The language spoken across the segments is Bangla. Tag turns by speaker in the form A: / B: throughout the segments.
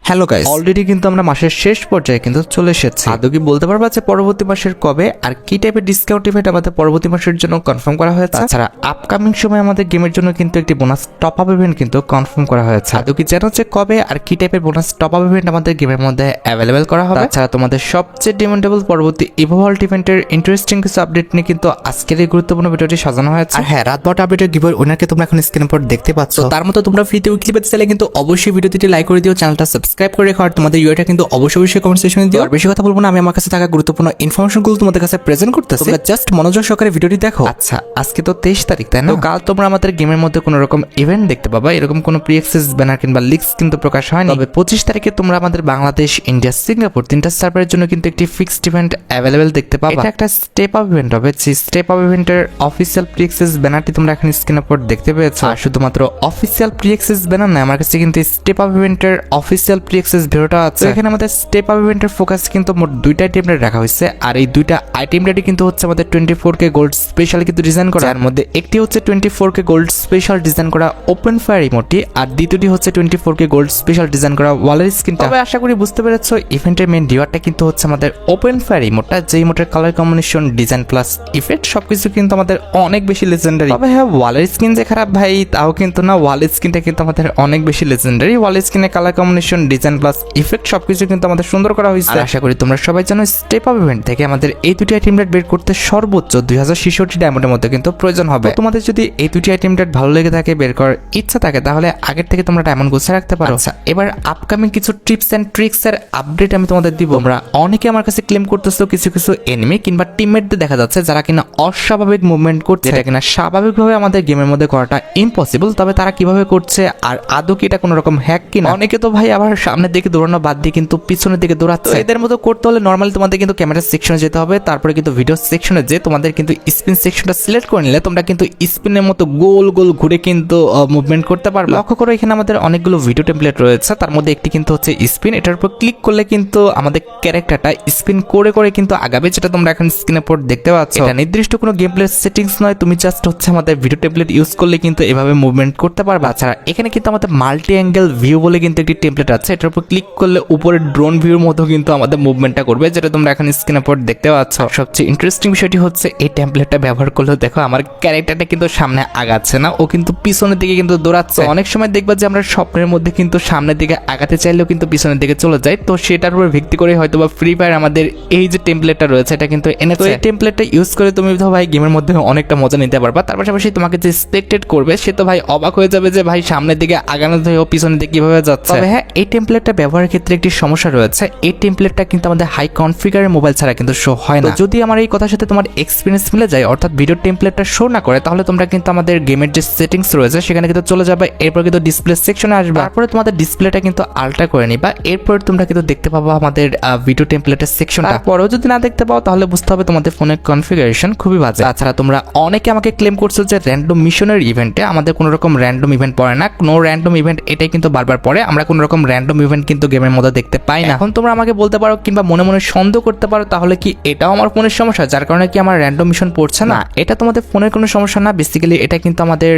A: হ্যালো গাইস, অলরেডি কিন্তু আমরা মাসের শেষ পর্যায়ে কিন্তু চলে এসেছি। আদৌ কি বলতে পারবা যে পরবর্তী মাসের কবে আর কি টাইপের ডিসকাউন্ট ইভেন্ট আমাদের পরবর্তী মাসের জন্য কনফার্ম করা হয়েছে? তাছাড়া আপকামিং সময় আমাদের গেমের জন্য কিন্তু একটি বোনাস টপ আপ ইভেন্ট কিন্তু কনফার্ম করা হয়েছে। আদৌ কি জানো যে কবে আর কি টাইপের বোনাস টপ আপ ইভেন্ট আমাদের গেমের মধ্যে অ্যাভেলেবেল করা হবে? তাছাড়া তোমাদের সবচেয়ে ডিমান্ডেবল পরবর্তী ইভোভল্ট ইভেন্টের ইন্টারেস্টিং কিছু আপডেট নিয়ে কিন্তু আজকের এই গুরুত্বপূর্ণ ভিডিওটি সাজানো হয়েছে। আর হ্যাঁ, রাত 12টা আপডেটের গিভওয়ে উইনারকে তোমরা এখন স্ক্রিনের উপর দেখতে পাচ্ছ। তার মতো তোমরা ফ্রিতে উইকলি পেতে চাইলে কিন্তু অবশ্যই ভিডিওটি লাইক করে দিও, চ্যানেলটা সাবস্ক্রাইব করে রেখো, আর তোমাদের ইউআইটা কিন্তু অবশ্যই কমেন্ট সেকশনে দিও। আর বেশি কথা বলবো না, আমি আমার কাছে থাকা গুরুত্বপূর্ণ ইনফরমেশনগুলো তোমাদের কাছে প্রেজেন্ট করতেছি, তোমরা জাস্ট মনোযোগ সহকারে ভিডিওটি দেখো। আচ্ছা, আজকে তো 23 তারিখ, তাই না? তো কাল তোমরা আমাদের গেমের মধ্যে কোনো রকম ইভেন্ট দেখতে পাবা। এরকম কোনো প্রি অ্যাক্সেস ব্যানার কিংবা লিক্স কিন্তু প্রকাশ হয়নি। তবে 25 তারিখে তোমরা আমাদের বাংলাদেশ, ইন্ডিয়া, সিঙ্গাপুর তিনটা সার্ভারের জন্য কিন্তু একটি ফিক্সড ইভেন্ট অ্যাভেলেবেল দেখতে পাবা। এটা একটা স্টেপ আপ ইভেন্ট হবে। যে স্টেপ আপ ইভেন্টের অফিসিয়াল প্রি অ্যাক্সেস ব্যানারটি তোমরা এখন স্ক্রিনের উপর দেখতে পেয়েছো। আর শুধুমাত্র অফিসিয়াল প্রি অ্যাক্সেস ব্যানার না, আমার কাছে কিন্তু স্টেপ আপ ইভেন্টের অফিসিয়াল প্রি অ্যাক্সেস ভিডিওটা আছে। এখানে আমাদের স্টেপ আপ ইভেন্টের ফোকাস কিন্তু মোট দুইটা আইটেম রেট রাখা হয়েছে। আর এই দুইটা আইটেম রেটই কিন্তু হচ্ছে আমাদের 24K গোল্ড স্পেশাল কিন্তু ডিজাইন করা। যার মধ্যে একটি হচ্ছে 24K গোল্ড স্পেশাল ডিজাইন করা ওপেন ফায়ার ইমোটি, আর দ্বিতীয়টি হচ্ছে 24K গোল্ড স্পেশাল ডিজাইন করা ওয়ালের স্কিনটা। তবে আশা করি বুঝতে পেরেছো, ইভেন্টের মেইন রিওয়ার্ডটা কিন্তু হচ্ছে আমাদের ওপেন ফায়ার ইমোটটা, যে ইমোটের colour combination, design plus effect সবকিছু কিন্তু আমাদের অনেক বেশি লেজেন্ডারি। তবে হ্যাঁ, ওয়ালের স্কিন যে খারাপ ভাই তাও কিন্তু না, ওয়ালের স্কিনটা কিন্তু আমাদের অনেক বেশি লেজেন্ডারি। ওয়ালের স্কিনের colour combination, design plus effect সবকিছু কিন্তু আমাদের সুন্দর করা হয়েছে। আশা করি তোমরা সবাই জানো, স্টেপ আপ ইভেন্ট থেকে আমাদের এই দুটি আইটেম রেট বের করতে সর্বোচ্চ 2066 ডায়মন্ডের মধ্যে কিন্তু প্রয়োজন হবে। তোমাদের যদি এই দুটি আইটেম রেট ভালো লেগে থাকে, বের করার ইচ্ছা থাকে, তাহলে আগের থেকে তোমরা ডায়মন্ড গুছিয়ে রাখতে পারো। আচ্ছা, এবার আপকামিং কিছু টিপস এন্ড ট্রিক্স এর আপডেট আমি তোমাদের দিব। আমরা অনেকে আমার কাছে ক্লেম করতেছো কিছু এনিমি কিংবা টিমমেটদের দেখা যাচ্ছে যারা কিনা অস্বাভাবিক মুভমেন্ট করছে, যেটা কিনা স্বাভাবিকভাবে আমাদের গেমের মধ্যে করাটা ইম্পসিবল। তবে তারা কিভাবে করছে আর আদৌ কি এটা কোনো রকম হ্যাক কিনা? অনেকে তো ভাই আবার সামনের দিকে দৌড়ানো বাদ দিয়ে কিন্তু পিছনের দিকে দৌড়াচ্ছে। এদের মতো করতে হলে নর্মালি তোমাদের কিন্তু ক্যামেরা সেকশনে যেতে হবে, তারপরে কিন্তু ভিডিও সেকশনে যে তোমাদের কিন্তু স্পিন সেকশনটা সিলেক্ট করে নিলে তোমরা কিন্তু স্পিনের মতো গোল গোল ঘুরে কিন্তু মুভমেন্ট করতে পারবে। লক্ষ্য করো, এখানে আমাদের অনেকগুলো ভিডিও টেমপ্লেট রয়েছে, তার মধ্যে একটি কিন্তু হচ্ছে স্পিন। এটার উপর ক্লিক করলে কিন্তু আমাদের ক্যারেক্টারটা স্পিন করে করে কিন্তু আগাবে, যেটা তোমরা এখন স্ক্রিনের উপর দেখতে পাচ্ছ। এটা নির্দিষ্ট কোনো গেম প্লে সেটিংস নয়, তুমি জাস্ট হচ্ছে আমাদের ভিডিও টেমপ্লেট ইউজ করলে কিন্তু এভাবে মুভমেন্ট করতে পারবে। তাছাড়া এখানে কিন্তু আমাদের মাল্টি অ্যাঙ্গেল ভিউ বলে কিন্তু একটি টেমপ্লেট আছে, এটার উপর ক্লিক করলে উপরে ড্রোন ভিউর মতো কিন্তু আমাদের মুভমেন্টটা করবে, যেটা তোমরা এখন স্ক্রিনের উপর দেখতে পাচ্ছ। সবচেয়ে ইন্টারেস্টিং বিষয়টি হচ্ছে এই টেমপ্লেটটা ব্যবহার করলে দেখো আমার ক্যারেক্টারটা কিন্তু সামনে আগাচ্ছে না, ও কিন্তু পিছনের দিকে কিন্তু দৌড়াচ্ছে। অনেক সময় দেখবা যে আমরা স্বপ্নের মধ্যে কিন্তু সামনের দিকে আগাতে চাইলেও কিন্তু পিছনের দিকে চলে যায়। তো সেটার উপর ভিত্তি করে হয়তো বা ফ্রি ফায়ার আমাদের এই যে টেমপ্লেটটা রয়েছে এটা কিন্তু এনেছে। এই টেমপ্লেটটা ইউজ করে তুমি তো ভাই গেমের মধ্যে অনেকটা মজা নিতে পারবা। তার পাশাপাশি তোমাকে যে স্পেক্টেড করবে সে তো ভাই অবাক হয়ে যাবে যে ভাই সামনের দিকে আগানো থেকে ও পিছনের দিকে কিভাবে যাচ্ছে। তবে হ্যাঁ, এই টেমপ্লেটটা ব্যবহারের ক্ষেত্রে একটি সমস্যা রয়েছে। এই টেমপ্লেটটা কিন্তু আমাদের হাই কনফিগারের মোবাইল ছাড়া কিন্তু শো হয় না। যদি আমার এই কথার সাথে তোমার এক্সপিরিয়েন্স মিলে যায়, অর্থাৎ ভিডিও টেমপ্লেটটা শো না করে, তাহলে তোমরা কিন্তু আমাদের গেমের যে সেটিংস রয়েছে সেখানে কিন্তু চলে যাবে, এরপর কিন্তু ডিসপ্লে সেকশনে আসবে, তারপরে তোমাদের ডিসপ্লেটা কিন্তু আল্ট্রা করে নিবা। এরপর তোমরা কিন্তু দেখতে পাবো আমাদের ভিডিও টেমপ্লেটের সেকশনটা। তারপরেও যদি না দেখতে পাও তাহলে বুঝতে হবে তোমাদের ফোনের কনফিগারেশন খুবই বাজে। তাছাড়া তোমরা অনেকে আমাকে ক্লেম করছো যে র্যান্ডম মিশনের ইভেন্টে আমাদের কোনো রকম র্যান্ডম ইভেন্ট পড়ে না, নো র্যান্ডম ইভেন্ট, এটাই কিন্তু বারবার পড়ে। আমরা কোনো রকম র্যান্ডম ইভেন্ট কিন্তু গেমের মধ্যে দেখতে পাই না। এখন তোমরা আমাকে বলতে পারো কিংবা মনে মনে সন্দেহ করতে পারো, তাহলে কি এটাও আমার ফোনের সমস্যা যার কারণে কি আমার র্যান্ডম মিশন পড়ছে না? এটা তোমাদের ফোনের কোনো সমস্যা না, বেসিক্যালি এটা কিন্তু আমাদের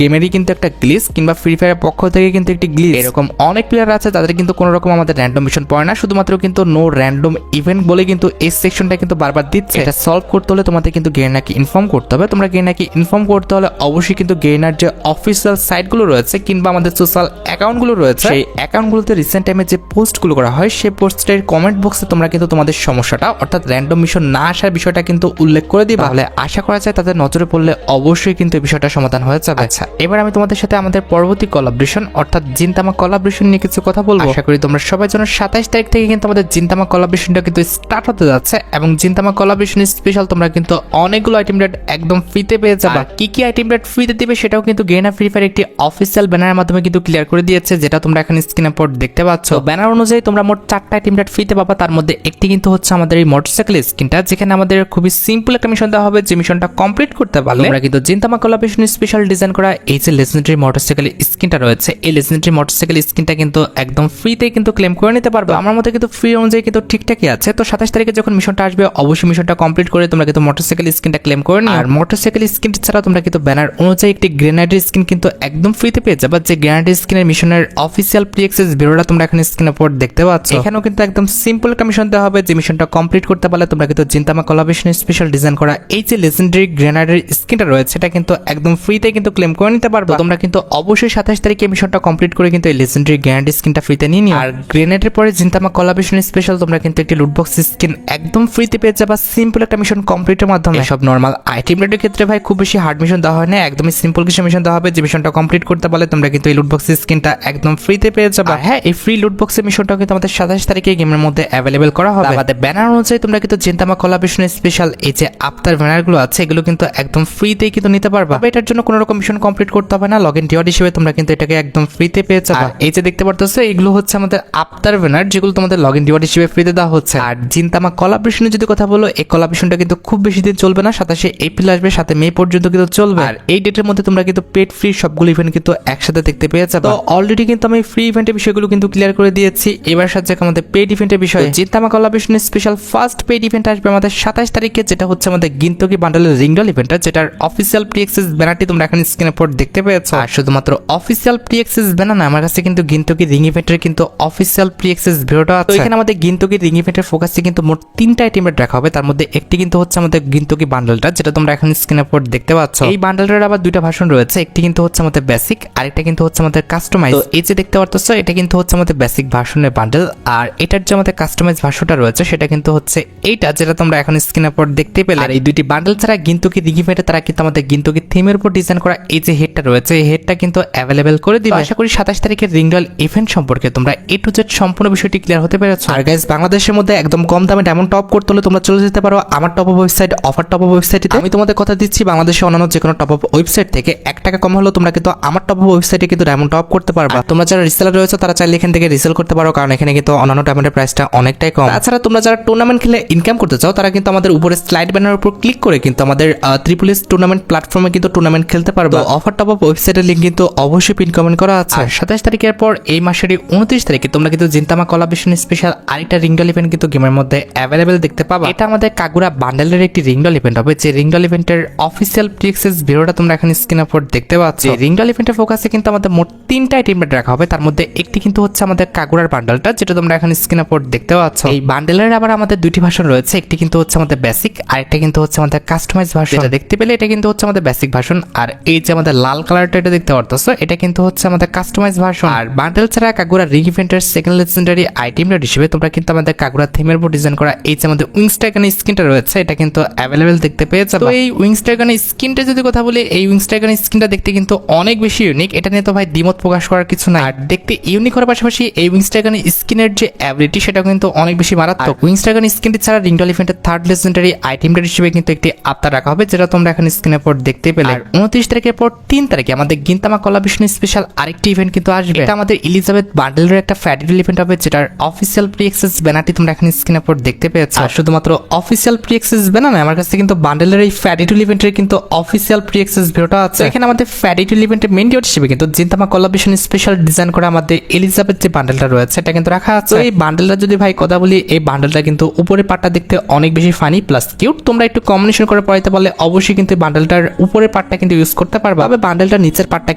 A: গেমেরই কিন্তু একটা গ্লিচ, কিংবা ফ্রি ফায়ারের পক্ষ থেকে কিন্তু একটি গ্লিচ। এরকম অনেক প্লেয়ার আছে তাদের কিন্তু কোনো রকম আমাদের র্যান্ডম মিশন পড়ে না, শুধুমাত্র কিন্তু নো র্যান্ডম ইভেন্ট বলে কিন্তু এই সেকশনটা কিন্তু বারবার দিচ্ছে। এটা সলভ করতে হলে তোমাদের কিন্তু গেইনারকে ইনফর্ম করতে হবে। তোমরা গেইনারকে ইনফর্ম করতে হলে অবশ্যই কিন্তু গেইনার যে অফিসিয়াল সাইটগুলো রয়েছে কিংবা আমাদের সোশ্যাল অ্যাকাউন্টগুলো রয়েছে, সেই অ্যাকাউন্টগুলোতে রিসেন্ট টাইমে যে পোস্টগুলো করা হয় সেই পোস্টের কমেন্ট বক্সে তোমরা কিন্তু তোমাদের সমস্যাটা, অর্থাৎ র্যান্ডম মিশন না আসার বিষয়টা কিন্তু উল্লেখ করে দিবা। তাহলে আশা করা যায় তাদের নজরে পড়লে অবশ্যই কিন্তু এই বিষয়টা সমাধান হয়ে যাবে। আচ্ছা, এবার আমি তোমাদের সাথে আমাদের পরবর্তী কোলাবরেশন অর্থাৎ জিনতামা কোলাবরেশন নিয়ে কিছু কথা বলবো। আশা করি তোমরা সবাই যেন 27 তারিখ থেকে কিন্তু আমাদের জিনতামা কোলাবরেশনটা কিন্তু স্টার্ট হতে যাচ্ছে, এবং জিনতামা কোলাবরেশন স্পেশাল তোমরা কিন্তু অনেকগুলো আইটেম রেট একদম ফ্রিতে পেয়ে যাবে। কি কি আইটেম রেট ফ্রিতে দিবে সেটাও কিন্তু গেইনার ফ্রি ফায়ার একটি অফিসিয়াল ব্যানারের মাধ্যমে কিন্তু ক্লিয়ার করে দিয়েছে, যেটা তোমরা এখন স্ক্রিনের উপর দেখতে পাচ্ছ। ব্যানার অনুযায়ী তোমরা মোট 4টা আইটেম রেট ফ্রিতে পাবা। তার মধ্যে একটি কিন্তু হচ্ছে আমাদের এই মোটরসাইকেল স্কিনটা, যেখানে আমাদের খুবই সিম্পল একটা মিশন দেওয়া হবে, যে মিশনটা কমপ্লিট করতে পারলে তোমরা কিন্তু জিনতামা কোলাবরেশন স্পেশাল ডিজাইন করা এই যে লেজেন্ডারি মোটরসাইকেল স্কিনটা রয়েছে, এই লেজেন্ডারি মোটরসাইকেল স্কিনটা কিন্তু একদম ফ্রিতে কিন্তু ক্লেম করে নিতে পারবে। আমার মতে কিন্তু ফ্রি অনুযায়ী কিন্তু ঠিকঠাকই আছে। তো 27 তারিখে যখন মিশনটা আসবে অবশ্যই মিশনটা কমপ্লিট করে তোমরা কিন্তু মোটরসাইকেল স্কিনটা ক্লেম করে নিও। আর মোটরসাইকেল স্কিন ছাড়া তোমরা কিন্তু ব্যানার অনুযায়ী একটি গ্রেনেডের স্কিন কিন্তু একদম ফ্রিতে পেয়ে যাবে, যে গ্রেনেডের স্কিনের মিশনের অফিসিয়াল প্রি অ্যাক্সেস ভিডিওটা তোমরা এখন স্ক্রিনে পর দেখতে পাচ্ছ। এখানেও কিন্তু একদম সিম্পল একটা মিশন দেওয়া হবে, যে মিশনটা কমপ্লিট করতে পারলে তোমরা কিন্তু জিনতামা কোলাবরেশন স্পেশাল ডিজাইন করা এই যে লেজেন্ডারি গ্রেনাডের স্কিনটা রয়েছে এটা কিন্তু একদম ফ্রিতে কিন্তু ক্লেম করে নিতে পারবে। তোমরা কিন্তু অবশ্যই 27 তারিখে মিশনটা কমপ্লিট করে কিন্তু এই লেজেন্ডারি গ্রেনাড স্কিনটা ফ্রিতে নিয়ে নিও। আর গ্রেনেডের পরে জিনতামা কোলাবরেশন স্পেশাল তোমরা কিন্তু একটি লুটবক্স স্কিন একদম ফ্রিতে পেয়ে যাবা সিম্পল একটা মিশন কমপ্লিটের মাধ্যমে। সব নরমাল আইটেম রেটের ক্ষেত্রে ভাই খুব বেশি হার্ড মিশন দেওয়া হয় না, একদমই সিম্পল কিছু মিশন দেওয়া হবে, যে মিশনটা কমপ্লিট করতে পারলে তোমরা কিন্তু এই লুটবক্স স্কিনটা একদম ফ্রিতে পেয়ে যাবে। হ্যাঁ, এই ফ্রি লুটবক্সের মিশনটা কিন্তু আমাদের 27 তারিখে গেমের মধ্যে অ্যাভেলেবল করা হবে। আমাদের ব্যানার অনুযায়ী তোমরা কিন্তু জিনতামা কোলাবরেশন স্পেশাল এই যে আফতার ব্যানারগুলো আছে এগুলো কিন্তু একদম ফ্রিতেই কিন্তু নিতে পারবা। এটার জন্য কোনো রকম মিশন কমপ্লিট করতে হবে না, লগইন রিওয়ার্ড হিসেবে তোমরা কিন্তু এটাকে একদম ফ্রিতে পেয়ে যাবে। এই যে দেখতে পারতেছো এগুলো হচ্ছে আমাদের আফতার ব্যানার, যেগুলো তোমাদের লগইন রিওয়ার্ড হিসেবে ফ্রিতে দেওয়া হচ্ছে। আর জিনতামা কোলাবরেশনের যদি কথা বলো, এই কোলাবরেশনটা কিন্তু খুব বেশি দিন চলবে না, 27 এপ্রিল আসবে, 7 মে পর্যন্ত কিন্তু চলবে। আর এই ডেটের মধ্যে তোমরা কিন্তু পেড ফ্রি সবগুলো ইভেন্ট কিন্তু একসাথে দেখতে পেয়ে যাবে। তো অলরেডি কিন্তু আমি ফ্রি ইভেন্টের বিষয়গুলো কিন্তু ক্লিয়ার করে দিয়েছি। এবার সাথে আমাদের পেড ইভেন্টের বিষয়ে জিনতামা collaboration special first paid event আসবে আমাদের 27 তারিখে, যেটা হচ্ছে আমাদের গিনতকি বান্ডেলের রিংডল ইভেন্টটা, যেটার অফিসিয়াল প্রি অ্যাক্সেস ব্যানারটি তোমরা এখন স্ক্রিনে পর দেখতে পেয়েছো। আর শুধুমাত্র অফিসিয়াল প্রি অ্যাক্সেস ব্যানার না, আমার কাছে কিন্তু গিনতকি রিং ইভেন্টের কিন্তু অফিসিয়াল প্রি অ্যাক্সেস ভিডিওটা আছে। এখানে আমাদের গিনতকি রিং ইভেন্টের ফোকাসে কিন্তু মোট 3টা আইটেম রাখা হবে, তার মধ্যে একটি কিন্তু হচ্ছে আমাদের গিনতকি বান্ডেলটা, যেটা তোমরা এখন স্ক্রিনে পর দেখতে পাচ্ছ। এই বান্ডেলটার আবার দুইটা ভার্সন রয়েছে, একটি কিন্তু হচ্ছে আমাদের বেসিক, আরেকটা কিন্তু হচ্ছে আমাদের কাস্টমাইজ। তো এই যে দেখতে পাচ্ছ এটা কিন্তু হচ্ছে আমাদের বেসিক ভার্সনের বান্ডেল, আর এটার যে আমাদের কাস্টমাইজ ভার্সনটা রয়েছে সেটা কিন্তু হচ্ছে এইটা, যেটা তোমরা এখন স্ক্রিনে পর দেখতে পেলে। আর এই দুইটি বান্ডেল ছাড়া গিনতকি রিং ইভেন্টে তারা কিন্তু আমাদের গিনতকি থিমের উপর ডিজাইন করা এই যে হেডটা রয়েছে এই হেডটা কিন্তু অ্যাভেলেবেল করে দিবে। আশা করি 27 তারিখের রিংডল ইভেন্ট সম্পর্কে তোমরা A to Z সম্পূর্ণ বিষয়টি ক্লিয়ার হতে পেরেছো। আর গাইস, বাংলাদেশের মধ্যে একদম কম দামে ডায়মন্ড টপ করতে হলে তোমরা চলে যেতে পারো আমার top up website offer top up ওয়েবসাইটে। আমি তোমাদের কথা দিচ্ছি, বাংলাদেশে অন্যান্য যে কোনো টপ আপ ওয়েবসাইট থেকে 1 টাকা কম হলেও তোমরা কিন্তু আমার টপ আপ ওয়েবসাইটে কিন্তু ডায়মন্ড টপ করতে পারবা। তোমরা যারা রিসেলার রয়েছে তারা চাইলে এখান থেকে রিসেল করতে পারো, কারণ এখানে কিন্তু অন্যান্য ডায়মন্ডের প্রাইসটা অনেকটাই কম। তাছাড়া তোমরা যারা টুর্নামেন্ট খেলে ইনকাম করতে চাও তারা কিন্তু আমাদের উপরে স্লাইড ব্যানারের উপর ক্লিক করে কিন্তু আমাদের ট্রিপল এস টুর্নামেন্ট প্ল্যাটফর্মে কিন্তু টুর্নামেন্ট খেলতে পারবে। অফার টপ আপ ওয়েবসাইটের লিংক কিন্তু অবশ্যই পিন কমেন্ট করা আছে। 27 তারিখের পর এই মাসের 29 তারিখে তোমরা কিন্তু জিনতামা কোলাবরেশন স্পেশাল আরেকটা রিংডল ইভেন্ট কিন্তু গেমের মধ্যে অ্যাভেলেবেল দেখতে পাবা। এটা আমাদের কাগুরা বান্ডেলের একটি রিংডল ইভেন্ট হবে, যে রিংডল ইভেন্টের অফিসিয়াল প্রি অ্যাক্সেস ভিডিওটা তোমরা এখন স্ক্রিনে পর দেখতে পাচ্ছ। রিংডল ইভেন্টের ফোকাসে কিন্তু আমাদের মোট 3টা আইটেম রাখা হবে, তার মধ্যে একটি কিন্তু হচ্ছে আমাদের কাগুরার বান্ডেলটা, যেটা তোমরা এখন স্ক্রিনে পর দেখতে পাচ্ছ। এই বান্ডেলের আবার আমাদের দুটি ভার্সন রয়েছে, একটি কিন্তু হচ্ছে আমাদের বেসিক, আর একটা কিন্তু হচ্ছে আমাদের কাস্টমাইজ ভার্সন। এটা দেখতে পেলে এটা কিন্তু হচ্ছে আমাদের বেসিক ভার্সন, আর এই যে আমাদের লাল কালারটা এটা দেখতে পারতেছো এটা কিন্তু হচ্ছে আমাদের কাস্টমাইজ ভার্সন। আর বান্ডেল ছাড়া কাগুরা রিং ইভেন্টের সেকেন্ড লেজেন্ডারি আইটেম রেট হিসেবে তোমরা কিন্তু আমাদের কাগুরা থিমের উপর ডিজাইন করা এই যে আমাদের উইংস ড্রাগনের স্কিনটা রয়েছে এটা কিন্তু অ্যাভেলেবেল দেখতে পেয়ে যাবে। তো এই উইংস ড্রাগনের স্কিনটা যদি কথা বলি, এই উইংস ড্রাগনের স্কিনটা দেখতে কিন্তু অনেক বেশি ইউনিক, এটা নিয়ে তো ভাই দ্বিমত প্রকাশ করার কিছু নাই। আর দেখতে ইউনিক হওয়ার পাশাপাশি এই উইংস ড্রাগনের স্কিনের যে অ্যাবিলিটি সেটা কিন্তু অনেক বেশি মারাত্মক। উইংস ড্রাগনের স্কিনটি ছাড়া রিংডল ইভেন্টের থার্ড লেজেন্ডারি আইটেম রেট হিসেবে কিন্তু একটি আফতার রাখা হবে, যেটা তোমরা এখন স্ক্রিনের পর দেখতে পেলে। 29 তারিখের পর 3 তারিখে আমাদের গিনতামা কোলাবরেশন স্পেশাল আরেকটি ইভেন্ট কিন্তু আসবে, এটা আমাদের এলিজাবেথ বান্ডেলের একটা ফ্যাডিডল ইভেন্ট হবে, যেটার অফিসিয়াল প্রি অ্যাক্সেস ব্যানারটি তোমরা এখন স্ক্রিনের পর দেখতে পেয়েছো। আর শুধুমাত্র অফিসিয়াল প্রি অ্যাক্সেস ব্যানার না, আমার কাছে কিন্তু বান্ডেলের এই ফ্যাডিডল ইভেন্টের কিন্তু অফিসিয়াল প্রি অ্যাক্সেস ভিডিওটা আছে। এখানে আমাদের ফ্যাডিডল ইভেন্টের মেইন ডিওট হিসেবে কিন্তু জিনতামা কোলাবরেশন স্পেশাল ডিজাইন করা আমাদের এলিজাবেথ যে বান্ডেলটা রয়েছে এটা কিন্তু রাখা আছে। এই বান্ডেলটা যদি ভাই কথা বলি, এই বান্ডেলটা কিন্তু উপরের পার্টটা দেখতে অনেক বেশি ফানি প্লাস কিউট। তোমরা একটু কম্বিনেশন করে পড়াইতে পারলে অবশ্যই কিন্তু বান্ডেলটার উপরের পার্টটা কিন্তু ইউজ করতে পারবে। তবে বান্ডেলটার নিচের পার্টটা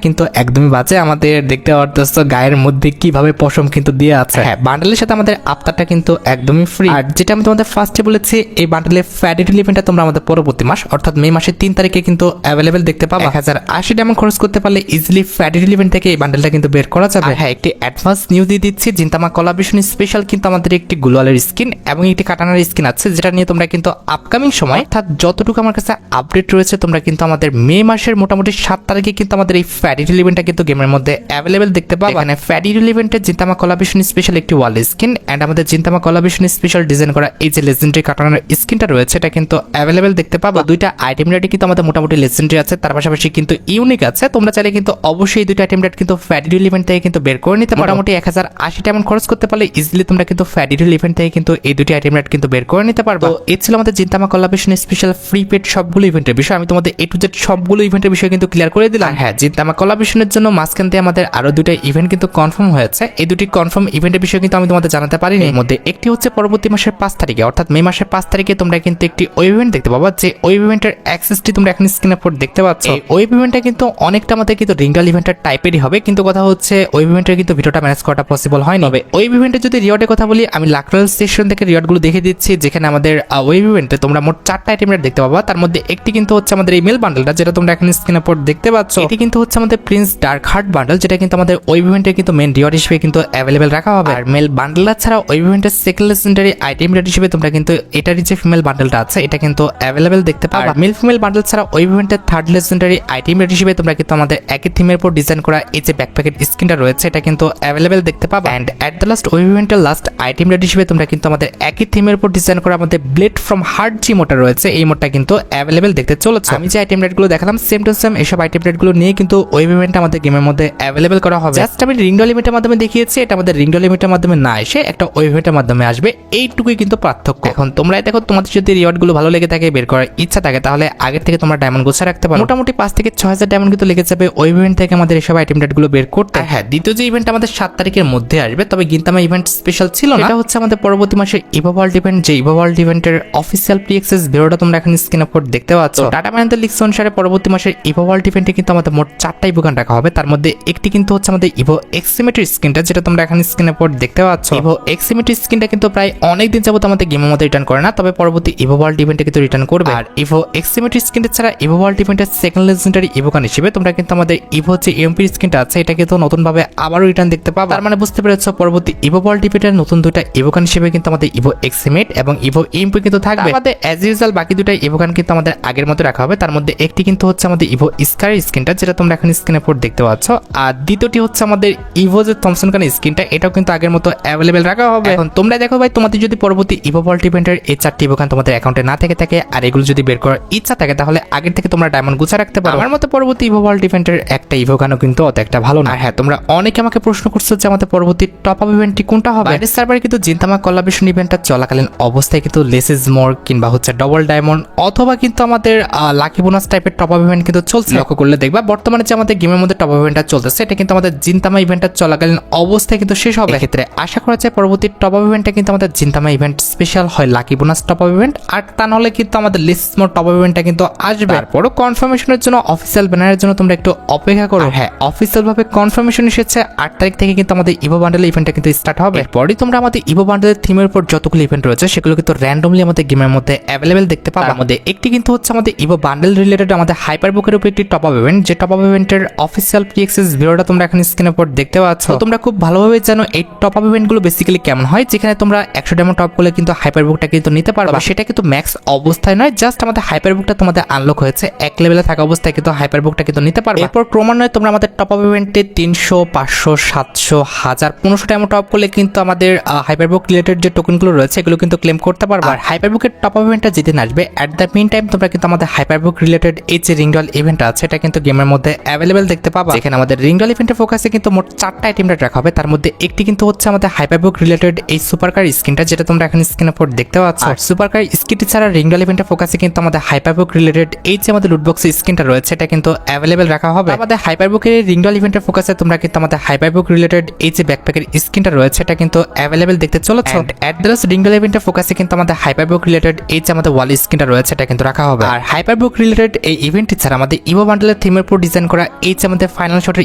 A: কিন্তু একদমই বাজে, আমাদের দেখতে পারতেছো গায়ের মধ্যে কিভাবে পশম কিন্তু দিয়ে আছে। হ্যাঁ, বান্ডেলের সাথে আমাদের আফতারটা কিন্তু একদমই ফ্রি। আর যেটা আমি তোমাদের ফার্স্টে বলেছি, এই বান্ডেলের ফ্যাডিডল ইভেন্টটা তোমরা আমাদের পরবর্তী মাস অর্থাৎ মে মাসের 3 তারিখে কিন্তু অ্যাভেলেবেল দেখতে পাবে। 1080 ডায়মন্ড খরচ করতে পারলে ইজিলি ফ্যাডিডল ইভেন্ট থেকে এই বান্ডেলটা কিন্তু বের করা যাবে। হ্যাঁ, একটি অ্যাডভান্স নিউজ দিয়ে দিচ্ছি, জিনতামা কোলাবরেশন স্পেশাল কিন্তু আমাদের একটি গ্লোয়ালের স্কিন এবং একটি কাটানার স্কিন আছে, যেটা নিয়ে তোমরা কিন্তু আপকামিং সময় অর্থাৎ যতটুকু আমার কাছে আপডেট রয়েছে তোমরা কিন্তু আমাদের মে মাসের মোটামুটি 7 তারিখে কিন্তু আমাদের এই ফ্যাডিডল ইভেন্টটা কিন্তু গেমের মধ্যে অ্যাভেলেবেল দেখতে পাবে। এখানে ফ্যাডিডল ইভেন্টের জিনতামা কোলাবরেশন স্পেশাল একটি ওয়াল স্কিন এন্ড আমাদের জিনতামা কোলাবরেশন স্পেশাল ডিজাইন করা এই যে লেজেন্ডারি কাটানার স্কিনটা রয়েছে এটা কিন্তু অ্যাভেলেবেল দেখতে পাবে। দুইটা আইটেম রেট কিন্তু আমাদের মোটামুটি লেজেন্ডারি আছে, তার পাশাপাশি কিন্তু ইউনিক আছে। তোমরা চাইলে কিন্তু অবশ্যই এই দুইটা আইটেম রেট কিন্তু ফ্যাডিডল ইভেন্ট থেকে কিন্তু বের করে নিতে পারো। মোটামুটি 1080 ডায়মন্ড খরচ করতে পারলে ইজিলি তোমরা কিন্তু ফ্যাডিডল ইভেন্ট থেকে কিন্তু এই দুটি আইটেম রেট কিন্তু বের করে নিতে পারবে। তো এই ছিল আমাদের জিনতামা কোলাবরেশন স্পেশাল ফ্রি পেড সবগুলো ইভেন্টের বিষয়। আমি তোমাদের A to Z সবগুলো ইভেন্টের বিষয় কিন্তু ক্লিয়ার করে দিলাম। হ্যাঁ, জিনতামা কোলাবরেশনের জন্য মাঝখান দিয়ে আমাদের আরো দুইটা ইভেন্ট কিন্তু কনফার্ম হয়েছে। এই দুটি কনফার্ম ইভেন্টের বিষয় কিন্তু আমি তোমাদের জানাতে পারিনি। এর মধ্যে একটি হচ্ছে পরবর্তী মাসের 5 তারিখে অর্থাৎ মে মাসের 5 তারিখে তোমরা কিন্তু একটি ওয়েব ইভেন্ট দেখতে পাবা, যে ওয়েব ইভেন্টের অ্যাক্সেসটি তোমরা এখন স্ক্রিনে পর দেখতে পাচ্ছ। এই ওয়েব ইভেন্টটা কিন্তু অনেকটা আমাদের কিন্তু রিংডল ইভেন্টের টাইপেরই হবে, কিন্তু কথা হচ্ছে ওয়েব ইভেন্টের কিন্তু ভিডিওটা ওটা ম্যানেজ করাটা পসিবল হয়নি। তবে ওয়েব ইভেন্টে যদি রিওয়ার্ডের কথা বলি, আমি লাকরাল স্টেশন থেকে রিওয়ার্ডগুলো দেখে দিচ্ছি, যেখানে আমাদের ওয়েব ইভেন্টে তোমরা মোট 4টা আইটেম রেট দেখতে পাবা। তার মধ্যে একটি কিন্তু হচ্ছে আমাদের এই মেল বান্ডেলটা, যেটা তোমরা এখন স্ক্রিনের উপর দেখতে পাচ্ছ। এটি কিন্তু হচ্ছে আমাদের প্রিন্স ডার্ক হার্ট বান্ডেল, যেটা কিন্তু আমাদের ওয়েব ইভেন্টে কিন্তু মেন রিওয়ার্ড হিসেবে কিন্তু অ্যাভেলেবেল রাখা হবে। আর মেল বান্ডেল ছাড়া ওয়েব ইভেন্টের সেকেন্ড লেজেন্ডারি আইটেম রেট হিসেবে তোমরা কিন্তু এটারই যে ফিমেল বান্ডেলটা আছে এটা কিন্তু অ্যাভেলেবেল দেখতে পাবা। মেল ফিমেল বান্ডেল ছাড়া ওয়েব ইভেন্টের থার্ড লেজেন্ডারি আইটেম রেট হিসেবে তোমরা কিন্তু আমাদের একই থিমের উপর ডিজাইন করা এই যে ব্যাকপ্যাকের স্কিনটা রয়েছে এটা কিন্তু অ্যাভেলেবেল দেখতে পাবা। And at the last wave ইভেন্টের লাস্ট আইটেম রেট হিসেবে তোমরা কিন্তু আমাদের একই থিমের উপর ডিজাইন করা আমাদের ব্লেড ফ্রম হার্ট যে মোটা রয়েছে এই মোটটা কিন্তু অ্যাভেলেবেল দেখতে চলেছে। আমি যে আইটেম রেটগুলো দেখালাম সেম টু সেম এসব আইটেম রেটগুলো নিয়ে কিন্তু ওয়েব ইভেন্ট আমাদের গেমের মধ্যে অ্যাভেলেবেল করা হবে। জাস্ট আমি রিংডল লিমিটের মাধ্যমে দেখিয়েছি, এটা আমাদের রিংডল লিমিটের মাধ্যমে না এসে একটা ওয়েব ইভেন্টের মাধ্যমে আসবে, এইটুকুই কিন্তু পার্থক্য। এখন তোমরাই দেখো, তোমাদের যদি রিওয়ার্ডগুলো ভালো লেগে থাকে, বের করার ইচ্ছা থাকে, তাহলে আগের থেকে তোমরা ডায়মন্ড গোছা রাখতে পারো। মোটামুটি 5 থেকে 6,000 ডায়মন্ড কিন্তু লেগে যাবে ওয়েব ইভেন্ট থেকে আমাদের এসব আইটেম রেটগুলো বের করতে। হ্যাঁ, দ্বিতীয় যে ইভেন্ট আমাদের 7 তারিখের মধ্যে আসবে, তবে গিন্তামা ইভেন্ট স্পেশাল ছিল না, এটা হচ্ছে আমাদের পরবর্তী মাসের ইভো ওয়ার্ল্ড ইভেন্ট। যে ইভো ওয়ার্ল্ড ইভেন্টের অফিসিয়াল প্রি অ্যাক্সেস ভিডিওটা তোমরা এখন স্ক্রিন উপর দেখতে পাচ্ছ। ডাটা মাইনারদের লিস্ট অনুসারে পরবর্তী মাসের ইভো ওয়ার্ল্ড ইভেন্টে কিন্তু আমাদের মোট 4টা ইভো গান রাখা হবে। তার মধ্যে একটি কিন্তু হচ্ছে আমাদের ইভো এক্সিমেট্রি স্কিনটা, যেটা তোমরা এখন স্ক্রিনের উপর দেখতে পাচ্ছ। ইভো এক্সিমেট্রি স্কিনটা কিন্তু প্রায় অনেক দিন যাবত আমাদের গেমের মধ্যে রিটার্ন করে না, তবে পরবর্তী ইভো ওয়ার্ল্ড ইভেন্টে কিন্তু রিটার্ন করবে। আর ইভো এক্সিমেট্রি স্কিনটা ছাড়া ইভো ওয়ার্ল্ড ইভেন্টের সেকেন্ড লেজেন্ডারি ইভো গান হিসেবে তোমরা কিন্তু আমাদের ইভো যে এমপি স্কিনটা আছে এটা কিন্তু নতুন ভাবে আবারও রিটার্ন দেখতে পাবে। তার মানে বুঝতে পেরেছো, পরবর্তী ইভো ওয়ার্ল্ড ইভেন্টের নতুন দুইটা ইভো গান হিসেবে কিন্তু আমাদের ইভো এক্সিমেট এবং ইভো এমপি কিন্তু থাকবে। আমাদের অ্যাজ ইউজুয়াল বাকি দুইটা ইভো গান কিন্তু আমাদের আগের মতো রাখা হবে। তার মধ্যে একটি কিন্তু হচ্ছে আমাদের ইভো স্কার স্কিনটা, যেটা তোমরা এখন স্ক্রিনের উপর দেখতে পাচ্ছ। আর দ্বিতীয়টি হচ্ছে আমাদের ইভো যে থমসন গান স্কিনটা, এটাও কিন্তু আগের মতো অ্যাভেলেবেল রাখা হবে। এখন তোমরা দেখো ভাই, তোমাদের যদি পরবর্তী ইভো ওয়ার্ল্ড ইভেন্টের এই 4টি ইভো গান তোমাদের অ্যাকাউন্টে না থেকে থাকে আর এগুলো যদি বের করার ইচ্ছা থাকে, তাহলে আগের থেকে তোমরা ডায়মন্ড গুছা রাখতে পারো। আমার মতে পরবর্তী ইভো ওয়ার্ল্ড ইভেন্টের একটা ইভো গানও কিন্তু অত একটা ভালো না। হ্যাঁ, তোমরা অনেকে আমাকে প্রশ্ন করছো যে আমাদের পরবর্তী টপ আপ ইভেন্টটি কোনটা হবে। বাইরের সার্ভারে কিন্তু জিনতামা কোলাবরেশন ইভেন্টটা চলাকালীন অবস্থায় কিন্তু লেস ইজ মোর কিংবা হচ্ছে ডবল ডায়মন্ড অথবা কিন্তু আমাদের লাকি বোনাস টাইপের টপ আপ ইভেন্ট কিন্তু চলছে। লক্ষ্য করলে দেখবা বর্তমানে যে আমাদের গেমের মধ্যে টপ আপ ইভেন্টটা চলতেছে এটা কিন্তু আমাদের জিনতামা ইভেন্টটা চলাকালীন অবস্থায় কিন্তু শেষ হবে। এক্ষেত্রে আশা করা যায় পরবর্তী টপ আপ ইভেন্টটা কিন্তু আমাদের জিনতামা ইভেন্ট স্পেশাল হয় lucky bonus top up event, আর তা নাহলে কিন্তু আমাদের less is more top up ইভেন্টটা কিন্তু আসবে। তারপরও কনফার্মেশনের জন্য অফিসিয়াল ব্যানারের জন্য তোমরা একটু অপেক্ষা করো। হ্যাঁ, অফিসিয়াল ভাবে কনফার্মেশন এসেছে 8 তারিখ থেকে কিন্তু আমাদের ইভো বান্ডেল ইভেন্টটা কিন্তু স্টার্ট হবে। এরপরই তোমরা আমাদের ইভো বান্ডেলের থিমের উপর যতগুলো ইভেন্ট রয়েছে সেগুলো কিন্তু র্যান্ডমলি আমাদের গেমের মধ্যে অ্যাভেলেবেল দেখতে পাবে। আমাদের একটি কিন্তু হচ্ছে আমাদের ইভো বান্ডেল রিলেটেড আমাদের হাইপার বুকের উপর একটি টপ আপ ইভেন্ট, যে টপ আপ ইভেন্টের অফিসিয়াল প্রি অ্যাক্সেস ভিডিওটা তোমরা এখন স্ক্রিনের উপর দেখতে পাচ্ছ। তোমরা খুব ভালোভাবে জানো এই টপ আপ ইভেন্টগুলো বেসিক্যালি কেমন হয়, যেখানে তোমরা 100 ডায়মন্ড টপ করলে কিন্তু হাইপার বুকটা কিন্তু নিতে পারবে। সেটা কিন্তু ম্যাক্স অবস্থায় নয়, জাস্ট আমাদের হাইপার বুকটা তোমাদের আনলক হয়েছে এক লেভেলে থাকা অবস্থায় কিন্তু হাইপার বুকটা কিন্তু নিতে পারবে। এরপর ক্রমান্বয়ে তোমরা আমাদের টপ আপ ইভেন্টে 300, 500, 700, 1000, 1500 ডায়মন্ড টপ করলে কিন্তু আমাদের হাইপার বুক রিলেটেড যে টোকেনগুলো রয়েছে এগুলো কিন্তু ক্লেম করতে পারবে। আর হাইপার বুকের টপ আপ ইভেন্টটা যেদিন আসবে এট দ্য মেইন টাইম তোমরা কিন্তু আমাদের হাইপার বুক রিলেটেড এই যে রিংডল ইভেন্ট আছে এটা কিন্তু গেমের মধ্যে অ্যাভেলেবেল দেখতে পাবা। যেখানে আমাদের রিংডল ইভেন্টের ফোকাসে কিন্তু মোট 4টা আইটেম রেট রাখা হবে। তার মধ্যে একটি কিন্তু হচ্ছে আমাদের হাইপার বুক রিলেটেড এই সুপার কার স্কিনটা, যেটা তোমরা এখন স্ক্রিনের উপর দেখতে পাচ্ছ। আর সুপার কার স্কিনটি ছাড়া রিংডল ইভেন্টের ফোকাসে কিন্তু আমাদের হাইপার বুক রিলেটেড এই যে আমাদের লুটবক্স স্কিনটা রয়েছে এটা কিন্তু অ্যাভেলেবেল রাখা হবে। আমাদের হাইপার বুকের রিংডল ইভেন্টের ফোকাসে তোমরা কিন্তু আমাদের হাইপার বুক রিলেটেড এই যে ব্যাকপ্যাকের স্কিনটা রয়েছে এটা কিন্তু অ্যাভেলেবেল দেখতে চলেছে। এট দ্য লাস্ট রিংডল ইভেন্টের ফোকাসে কিন্তু আমাদের হাইপার বুক রিলেটেড এই যে আমাদের ওয়াল স্কিনটা রয়েছে এটা কিন্তু রাখা হবে। আর হাইপার বুক রিলেটেড এই ইভেন্টটি ছাড়া আমাদের ইভো বান্ডেলের থিমের উপর ডিজাইন করা এই যে আমাদের ফাইনাল শটের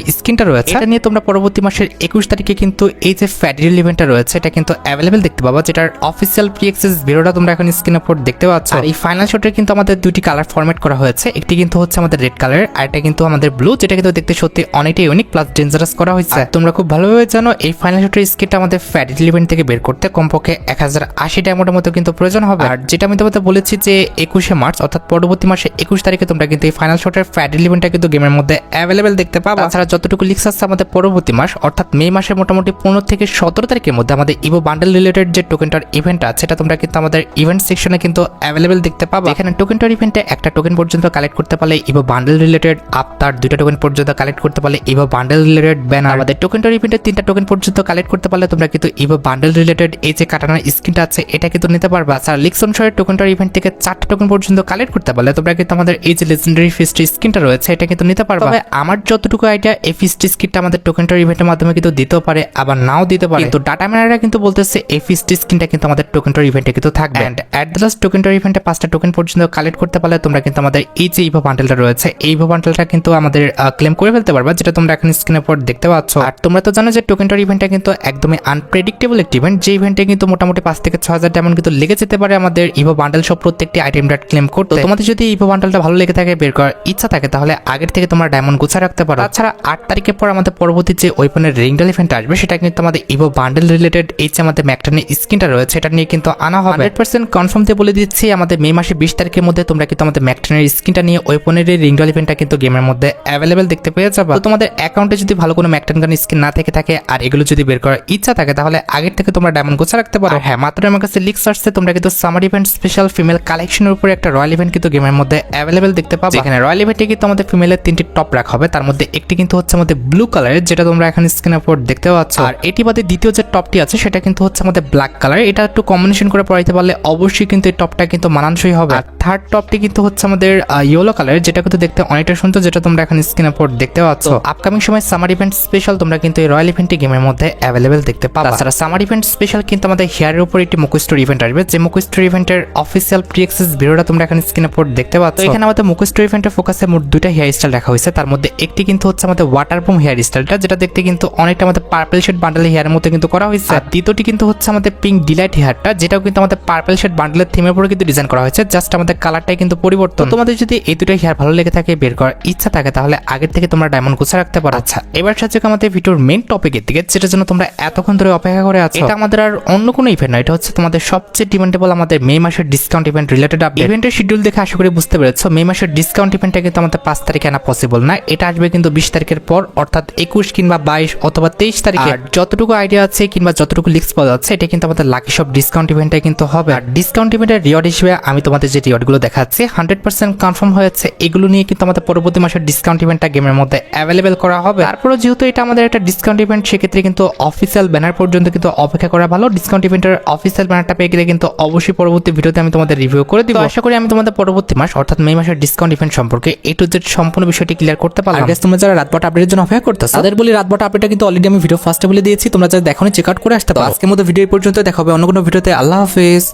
A: স্কিনটা রয়েছে এটা নিয়ে তোমরা পরবর্তী মাসের 21 তারিখে কিন্তু এই যে ফ্যাডিল ইভেন্টটা রয়েছে এটা কিন্তু অ্যাভেলেবেল দেখতে পাবা, যেটার অফিসিয়াল প্রি অ্যাক্সেস ভিডিওটা তোমরা এখন স্ক্রিনের উপর দেখতে পাচ্ছ। আর এই ফাইনাল শটের কিন্তু আমাদের দুইটি কালার ফরম্যাট করা হয়েছে, একটি কিন্তু হচ্ছে আমাদের রেড কালার আর এটা কিন্তু আমাদের ব্লু, যেটা কিন্তু দেখতে সত্যি অনেকটাই ইউনিক প্লাস ডেঞ্জারাস করা হয়েছে। তোমরা খুব ভালোভাবে জানো এই ফাইনাল শটের স্কিনটা আমাদের ফ্যাডিল ইভেন্ট থেকে বের করতে কমপক্ষে 1080 ডায়মন্ডের মতো কিন্তু প্রয়োজন হবে। আর যেটা আমি তোমাদের বলেছি যে 21শে মার্চ অর্থাৎ পরবর্তী মাসে 21 তারিখে তোমরা কিন্তু এই ফাইনাল শটের ফ্যাডিল ইভেন্টটা কিন্তু গেমের মধ্যে অ্যাভেলেবেল দেখতে পাবা। তাছাড়া যতটুকু লিক্স আছে আমাদের পরবর্তী মাস অর্থাৎ মে মাসের মোটামুটি 15 থেকে 17 তারিখের মধ্যে আমাদের ইভো বান্ডেল রিলেটেড যে টোকেনটার ইভেন্ট আছে সেটা তোমরা কিন্তু আমাদের ইভেন্ট সেকশনে কিন্তু অ্যাভেলেবেল দেখতে পাবা। এখানে টোকেনটার ইভেন্টে একটা টোকেন পর্যন্ত কালেক্ট করতে পারলে ইভো বান্ডেল রিলেটেড আপ, তার 2টা টোকেন পর্যন্ত কালেক্ট করতে পারলে ইভো বান্ডেল রিলেটেড ব্যানার, আমাদের টোকেনটার ইভেন্টে 3টা টোকেন পর্যন্ত কালেক্ট করতে পারলে তোমরা কিন্তু ইভো বান্ডেল রিলেটেড এই যে কাটানোর স্কিনটা আছে এটা কিন্তু নিতে পারবা। আর লিক্স অনুসারে টোকেনটার ইভেন্ট থেকে 4টা টোকেন পর্যন্ত কালেক্ট করতে পারলে তোমরা কিন্তু আমাদের এই যে লেজেন্ডারি ফিস্ট স্কিনটা রয়েছে এটা কিন্তু নিতে পারবা। তবে আমার যতটুকু আইডিয়া এই ফিস্ট স্কিনটা আমাদের টোকেনটার ইভেন্টের মাধ্যমে কিন্তু দিতেও পারে আবার নাও দিতে পারে, কিন্তু ডাটা ম্যানেজাররা কিন্তু বলতেছে এই ফিস্ট স্কিনটা কিন্তু আমাদের টোকেনটার ইভেন্টে কিন্তু থাকবে। এন্ড এট দ্য লাস্ট টোকেনটার ইভেন্টে 5টা টোকেন পর্যন্ত কালেক্ট করতে পারলে তোমরা কিন্তু আমাদের এই যে ইভো বান্ডেলটা রয়েছে এই ইভো বান্ডেলটা কিন্তু আমাদের ক্লেম করে ফেলতে পারবা, যেটা তোমরা এখন স্ক্রিনের উপর দেখতে পাচ্ছ। আর তোমরা তো জানো যে টোকেন টর ইভেন্টটা কিন্তু একদমই আনপ্রেডিক্টেবল একটি ইভেন্ট, যে ইভেন্টে কিন্তু মোটামুটি 5 থেকে 6,000 ডায়মন্ড কিন্তু লেগে যেতে পারে আমাদের ইভো বান্ডেল সব প্রত্যেকটি আইটেমটা ক্লেম করতে। তোমাদের যদি ইভো বান্ডেলটা ভালো লেগে থাকে, বের করার ইচ্ছা থাকে, তাহলে আগের থেকে তোমরা ডায়মন্ড গুছা রাখতে পারো। তাছাড়া 8 তারিখের পর আমাদের পরবর্তী যে ওয়েপনের রিংডাল ইভেন্ট আসবে, সেটা কিন্তু আমাদের ইভো বান্ডেল রিলেটেড এই যে আমাদের ম্যাকটানের স্কিনটা রয়েছে এটা নিয়ে কিন্তু আনা হবে। 100% কনফার্ম দিয়ে বলে দিচ্ছি, আমাদের মে মাসের 20 তারিখের মধ্যে তোমরা কিন্তু আমাদের ম্যাকটানের স্কিনটা নিয়ে ওয়েপনের এই রিংডাল ইভেন্টটা কিন্তু গেমের মধ্যে অ্যাভেলেবেল দেখতে পেয়ে যাবে। তো তোমাদের অ্যাকাউন্টে যদি ভালো কোনো ম্যাকটান গান স্কিন না থেকে থাকে আর এগুলো যদি বের করার ইচ্ছা থাকে, তাহলে আগের থেকে তোমরা ডায়মন্ড গোছা রাখতে পারো। হ্যাঁ, মাত্র আমার কাছে লিক্স আসছে, তোমরা কিন্তু সামার ইভেন্ট স্পেশাল ফিমেল কালেকশনের উপরে একটা রয়্যাল ইভেন্ট কিন্তু গেমের মধ্যে অ্যাভেলেবেল দেখতে পাবে। এখানে রয়্যাল ইভেন্টে কিন্তু আমাদের ফিমেলের 3টি টপ রাখা হবে, তার মধ্যে একটি কিন্তু হচ্ছে আমাদের ব্লু কালারের, যেটা তোমরা এখানে স্ক্রিনের উপর দেখতে পাচ্ছ। আর এটি বাদে দ্বিতীয় যে টপটি আছে সেটা কিন্তু হচ্ছে আমাদের ব্ল্যাক কালার। এটা একটু কম্বিনেশন করে পড়াইতে পারলে অবশ্যই কিন্তু এই টপটা কিন্তু মানানসই হবে। আর থার্ড টপটি কিন্তু হচ্ছে আমাদের ইয়েলো কালারের, যেটা কিন্তু দেখতে অনেকটা সুন্দর, যেটা তোমরা এখানে স্ক্রিনের উপর দেখতে পাচ্ছ। আপকামিং সময় সামার ইভেন্ট স্পেশাল তোমরা কিন্তু এই রয়্যাল ইভেন্টটি গেমের মধ্যে অ্যাভেলেবেল দেখতে পাবে। তাছাড়া সামার ইভেন্ট স্পেশাল কিন্তু আমাদের হেয়ারের উপর একটি মুকো স্টোরি ইভেন্ট আসবে, যে মুকো স্টোরি ইভেন্টের অফিসিয়াল প্রি অ্যাক্সেস ভিডিওটা তোমরা এখানে স্ক্রিনের উপর দেখতে পাচ্ছ। এখানে আমাদের মুকো স্টোরি ইভেন্টের ফোকাসে মোট 2টা হেয়ার স্টাইল রাখা হয়েছে, তার মধ্যে একটি কিন্তু হচ্ছে আমাদের ওয়াটার বুম হেয়ার স্টাইলটা, যেটা দেখতে কিন্তু অনেকটা আমাদের পার্পল শেড বান্ডেলের হেয়ারের মধ্যে কিন্তু করা হয়েছে। আর দ্বিতীয়টি কিন্তু হচ্ছে আমাদের পিঙ্ক ডিলাইট হেয়ারটা, যেটাও কিন্তু আমাদের পার্পল শেড বান্ডেলের থিমের উপরে কিন্তু ডিজাইন করা হয়েছে, জাস্ট আমাদের কালারটাই কিন্তু পরিবর্তন। তোমাদের যদি এই দুটো হেয়ার ভালো লেগে থাকে, বের করার ইচ্ছা থাকে, তাহলে আগের থেকে তোমরা ডায়মন্ড গুছা রাখতে পারো। আচ্ছা, এবার সাথে আমাদের ভিডিওর মেইন টপিকের দিকে, যেটার জন্য তোমরা এতক্ষণ ধরে অপেক্ষা করে আছো। এটা আমাদের আর অন্য কোনো ইভেন্ট নয়, এটা হচ্ছে তোমাদের সবচেয়ে ডিমান্ডেবল আমাদের মে মাসের ডিসকাউন্ট ইভেন্ট রিলেটেড আপডেট। ইভেন্টের শিডিউল দেখে আশা করি বুঝতে পেরেছো, মে মাসের ডিসকাউন্ট ইভেন্টটা কিন্তু আমাদের 5 তারিখে আনা পসিবল না। এটা আসবে কিন্তু 20 তারিখের পর, অর্থাৎ 21 কিংবা 22 অথবা 23 তারিখে। আর যতটুকু আইডিয়া আছে কিংবা যতটুকু লিক্স পাওয়া যাচ্ছে, এটা কিন্তু আমাদের লাকি সব ডিসকাউন্ট ইভেন্টে কিন্তু হবে। আর ডিসকাউন্ট ইভেন্টের রিওয়ার্ড হিসেবে আমি তোমাদের যে রিওয়ার্ডগুলো দেখাচ্ছি 100% কনফার্ম হয়েছে, এগুলো নিয়ে কিন্তু আমাদের পরবর্তী মাসের ডিসকাউন্ট ইভেন্টটা গেমের মধ্যে অ্যাভেলেবেল করা হবে। তারপরে যেহেতু এটা আমাদের একটা ডিসকাউন্ট ইভেন্ট, সেক্ষেত্রে কিন্তু অফিসিয়াল ব্যানার পর্যন্ত কিন্তু অপেক্ষা করা ভালো। ডিসকাউন্ট ইভেন্টের অফিসিয়াল ব্যানারটা পেয়ে গেলে কিন্তু অবশ্যই পরবর্তী ভিডিওতে আমি তোমাদের রিভিউ করে দিব। আশা করি আমি তোমাদের পরবর্তী মাস অর্থাৎ মে মাসের ডিসকাউন্ট ইভেন্ট সম্পর্কে এ টু জেড সম্পূর্ণ বিষয়টি ক্লিয়ার করতে পারলাম। আর তোমরা যারা রাতবাট আপডেটের জন্য অপেক্ষা করতেছো, তাদের বলি রাতবাট আপডেটটা কিন্তু অলরেডি আমি ভিডিও ফার্স্টে বলে দিয়েছি, তোমরা যারা দেখোনি চেক আউট করে আসতে পারো। আজকের মতো ভিডিও পর্যন্ত দেখা হবে অন্য কোনো ভিডিওতে। আল্লাহ হাফেজ।